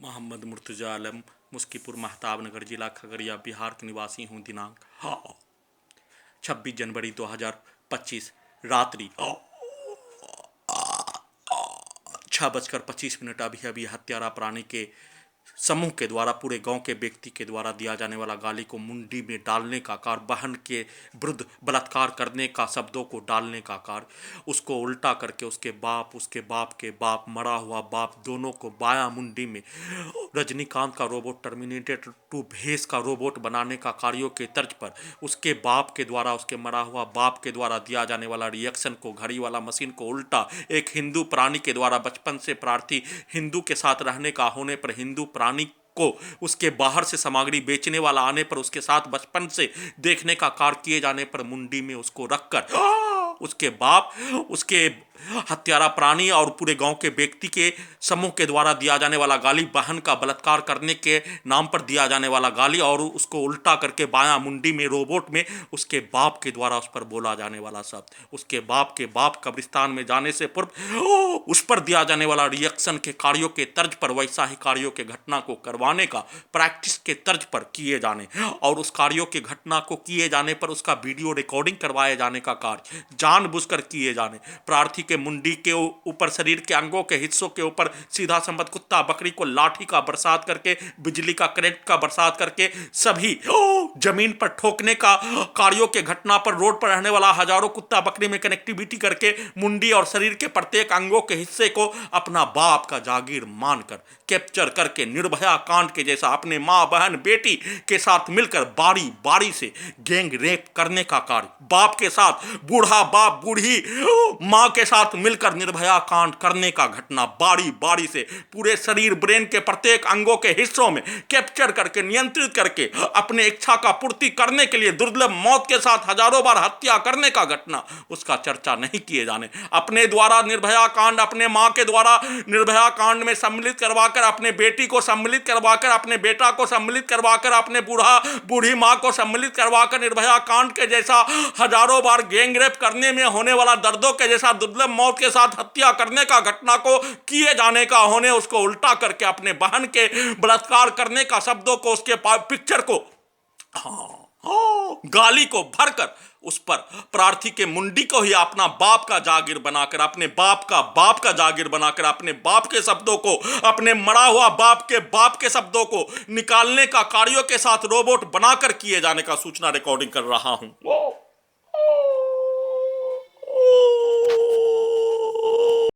मोहम्मद मुर्तजा आलम, मुस्कीपुर, महताब नगर, जिला खगड़िया, बिहार के निवासी हूँ। दिनांक 26 जनवरी 2025 रात्रि 6:25 अभी अभी हत्यारा प्राणी के समूह के द्वारा पूरे गांव के व्यक्ति के द्वारा दिया जाने वाला गाली को मुंडी में डालने का कार्य, बहन के विरुद्ध बलात्कार करने का, शब्दों को डालने का कार्य, उसको उल्टा करके उसके बाप के बाप, मरा हुआ बाप, दोनों को बायां मुंडी में रजनीकांत का रोबोट, टर्मिनेटर 2 भेस का रोबोट बनाने का कार्यों के तर्ज पर उसके बाप के द्वारा, उसके मरा हुआ बाप के द्वारा दिया जाने वाला रिएक्शन को, घड़ी वाला मशीन को उल्टा एक हिंदू प्राणी के द्वारा, बचपन से प्रार्थी हिंदू के साथ रहने का होने पर हिंदू प्राणी को उसके बाहर से सामग्री बेचने वाला आने पर उसके साथ बचपन से देखने का कार्य किए जाने पर मुंडी में उसको रखकर उसके बाप, उसके हत्यारा प्राणी और पूरे गांव के व्यक्ति के समूह के द्वारा दिया जाने वाला गाली, बहन का बलात्कार करने के नाम पर दिया जाने वाला गाली और उसको उल्टा करके बायां मुंडी में रोबोट में उसके बाप के द्वारा उस पर बोला जाने वाला शब्द, उसके बाप के बाप कब्रिस्तान में जाने से पूर्व उस पर दिया जाने वाला रिएक्शन के कार्यों के तर्ज पर वैसा ही कार्यों के घटना को करवाने का प्रैक्टिस के तर्ज पर किए जाने और उस कार्यों के घटना को किए जाने पर उसका वीडियो रिकॉर्डिंग करवाए जाने का कार्य जानबूझकर किए जाने, प्रार्थी के मुंडी के ऊपर, शरीर के अंगों के हिस्सों के ऊपर सीधा संबद्ध कुत्ता बकरी को लाठी का बरसात करके, बिजली का करंट का बरसात करके, सभी जमीन पर ठोकने का कार्यों के घटना पर रोड पर रहने वाला हजारों कुत्ता बकरी में कनेक्टिविटी करके मुंडी और शरीर के प्रत्येक अंगों के हिस्से को अपना बाप का जागीर मानकर कैप्चर करके निर्भया कांड के जैसा अपने मां बहन बेटी के साथ मिलकर बारी बारी से गैंग रेप करने का कार्य, बाप के साथ बूढ़ा बाप बूढ़ी मां के साथ मिलकर निर्भया कांड करने का घटना बारी बारी से पूरे शरीर ब्रेन के प्रत्येक अंगों के हिस्सों में कैप्चर करके नियंत्रित करके अपने इच्छा का पूर्ति करने के लिए दुर्लभ मौत के साथ हजारों बार हत्या करने का घटना, उसका चर्चा नहीं किए जाने, अपने द्वारा निर्भया कांड, अपने मां के द्वारा निर्भया कांड में सम्मिलित करवाकर, अपने बेटी को सम्मिलित करवाकर, अपने बेटा को सम्मिलित करवाकर, अपने बूढ़ा बूढ़ी मां को सम्मिलित करवाकर निर्भया कांड के जैसा हजारों बार गैंग रेप करने में होने वाला दर्दों के जैसा दुर्लभ मौत के साथ हत्या करने का घटना को किए जाने का होने उसको उल्टा करके अपने बहन के बलात्कार करने का शब्दों को, उसके पिक्चर को, गाली को भरकर उस पर प्रार्थी के मुंडी को ही अपना बाप का जागीर बनाकर, अपने बाप का जागीर बनाकर, अपने बाप के शब्दों को, अपने मरा हुआ बाप के शब्दों को निकालने का कार्यों के साथ रोबोट बनाकर किए जाने का सूचना रिकॉर्डिंग कर रहा हूं।